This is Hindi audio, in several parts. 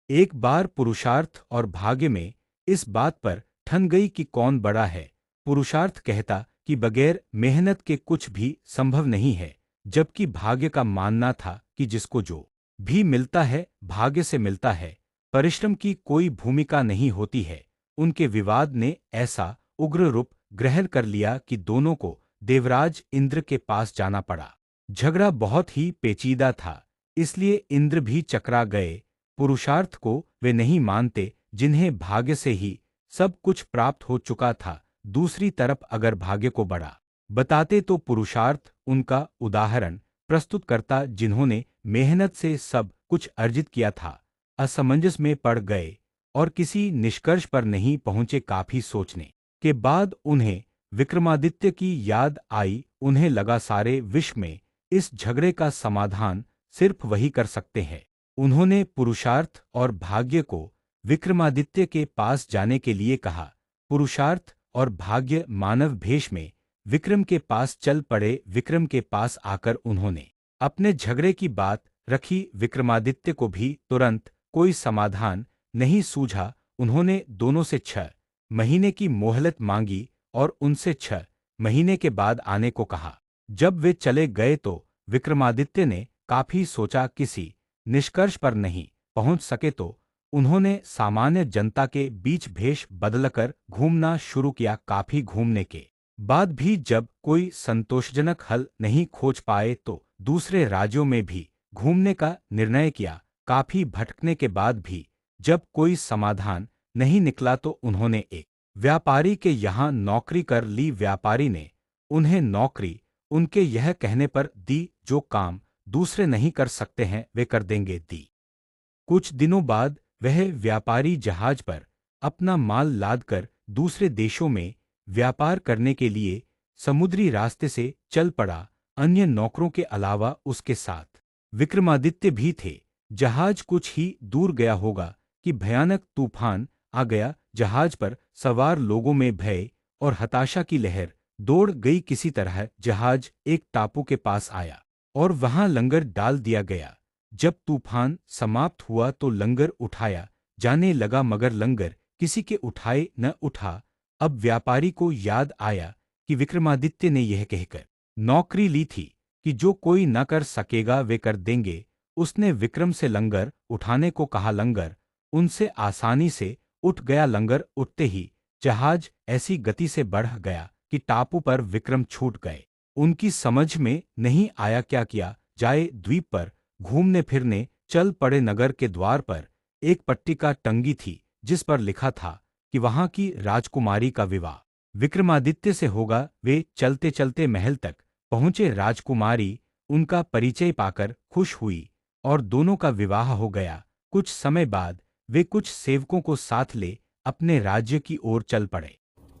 एक बार पुरुषार्थ और भाग्य में इस बात पर ठन गई कि कौन बड़ा है। पुरुषार्थ कहता कि बगैर मेहनत के कुछ भी संभव नहीं है, जबकि भाग्य का मानना था कि जिसको जो भी मिलता है भाग्य से मिलता है, परिश्रम की कोई भूमिका नहीं होती है। उनके विवाद ने ऐसा उग्र रूप ग्रहण कर लिया कि दोनों को देवराज इंद्र के पास जाना पड़ा। झगड़ा बहुत ही पेचीदा था, इसलिए इंद्र भी चकरा गए। पुरुषार्थ को वे नहीं मानते जिन्हें भाग्य से ही सब कुछ प्राप्त हो चुका था। दूसरी तरफ अगर भाग्य को बड़ा बताते तो पुरुषार्थ उनका उदाहरण प्रस्तुत करता जिन्होंने मेहनत से सब कुछ अर्जित किया था। असमंजस में पड़ गए और किसी निष्कर्ष पर नहीं पहुंचे। काफी सोचने के बाद उन्हें विक्रमादित्य की याद आई। उन्हें लगा सारे विश्व में इस झगड़े का समाधान सिर्फ वही कर सकते हैं। उन्होंने पुरुषार्थ और भाग्य को विक्रमादित्य के पास जाने के लिए कहा। पुरुषार्थ और भाग्य मानव भेष में विक्रम के पास चल पड़े। विक्रम के पास आकर उन्होंने अपने झगड़े की बात रखी। विक्रमादित्य को भी तुरंत कोई समाधान नहीं सूझा। उन्होंने दोनों से 6 महीने की मोहलत मांगी और उनसे 6 महीने के बाद आने को कहा। जब वे चले गए तो विक्रमादित्य ने काफी सोचा, किसी निष्कर्ष पर नहीं पहुंच सके तो उन्होंने सामान्य जनता के बीच भेष बदलकर घूमना शुरू किया। काफी घूमने के बाद भी जब कोई संतोषजनक हल नहीं खोज पाए तो दूसरे राज्यों में भी घूमने का निर्णय किया। काफी भटकने के बाद भी जब कोई समाधान नहीं निकला तो उन्होंने एक व्यापारी के यहाँ नौकरी कर ली। व्यापारी ने उन्हें नौकरी उनके यह कहने पर दी, जो काम दूसरे नहीं कर सकते हैं वे कर देंगे दी। कुछ दिनों बाद वह व्यापारी जहाज पर अपना माल लादकर दूसरे देशों में व्यापार करने के लिए समुद्री रास्ते से चल पड़ा। अन्य नौकरों के अलावा उसके साथ विक्रमादित्य भी थे। जहाज कुछ ही दूर गया होगा कि भयानक तूफान आ गया। जहाज पर सवार लोगों में भय और हताशा की लहर दौड़ गई। किसी तरह जहाज एक टापू के पास आया और वहां लंगर डाल दिया गया। जब तूफान समाप्त हुआ तो लंगर उठाया जाने लगा, मगर लंगर किसी के उठाए न उठा। अब व्यापारी को याद आया कि विक्रमादित्य ने यह कहकर नौकरी ली थी कि जो कोई न कर सकेगा वे कर देंगे। उसने विक्रम से लंगर उठाने को कहा। लंगर उनसे आसानी से उठ गया। लंगर उठते ही जहाज ऐसी गति से बढ़ गया कि टापू पर विक्रम छूट गए। उनकी समझ में नहीं आया क्या किया जाए। द्वीप पर घूमने फिरने चल पड़े। नगर के द्वार पर एक पट्टिका टंगी थी जिस पर लिखा था कि वहां की राजकुमारी का विवाह विक्रमादित्य से होगा। वे चलते चलते महल तक पहुंचे। राजकुमारी उनका परिचय पाकर खुश हुई और दोनों का विवाह हो गया। कुछ समय बाद वे कुछ सेवकों को साथ ले अपने राज्य की ओर चल पड़े।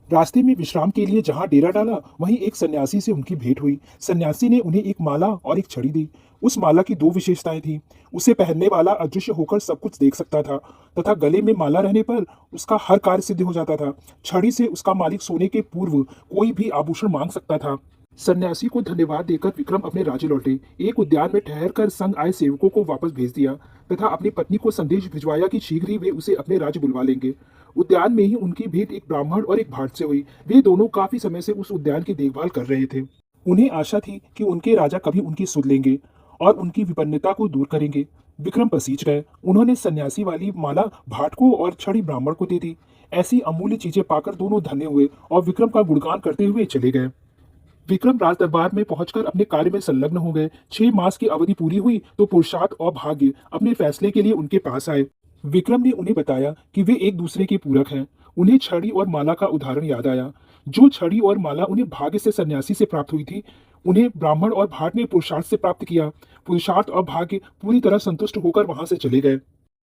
रास्ते में विश्राम के लिए जहां डेरा डाला वहीं एक सन्यासी से उनकी भेंट हुई। सन्यासी ने उन्हें एक माला और एक छड़ी दी। उस माला की 2 विशेषताएं थी। उसे पहनने वाला अदृश्य होकर सब कुछ देख सकता था तथा गले में माला रहने पर उसका हर कार्य सिद्ध हो जाता था। छड़ी से उसका मालिक सोने के पूर्व कोई भी आभूषण मांग सकता था। सन्यासी को धन्यवाद देकर विक्रम अपने राज्य लौटे। एक उद्यान में ठहरकर संग आए सेवकों को वापस भेज दिया तथा अपनी पत्नी को संदेश भिजवाया कि शीघ्र ही वे उसे अपने राज्य बुलवा लेंगे। उद्यान में ही उनकी भेंट एक ब्राह्मण और एक भाट से हुई। वे दोनों काफी समय से उस उद्यान की देखभाल कर रहे थे। उन्हें आशा थी कि उनके राजा कभी उनकी सुध लेंगे और उनकी विपन्नता को दूर करेंगे। विक्रम पसीज गए। उन्होंने सन्यासी वाली माला भाट को और छड़ी ब्राह्मण को दे दी। ऐसी अमूल्य चीजें पाकर दोनों धन्य हुए और विक्रम का गुणगान करते हुए चले गए। विक्रम राज दरबार में पहुंचकर अपने कार्य में संलग्न हो गए। 6 मास की अवधि पूरी हुई तो पुरुषार्थ और भाग्य अपने फैसले के लिए उनके पास आए। विक्रम ने उन्हें बताया कि वे एक दूसरे के पूरक हैं। उन्हें छड़ी और माला का उदाहरण याद आया। जो छड़ी और माला उन्हें भाग्य से सन्यासी से प्राप्त हुई थी, उन्हें ब्राह्मण और भाट ने पुरुषार्थ से प्राप्त किया। पुरुषार्थ और भाग्य पूरी तरह संतुष्ट होकर वहां से चले गए।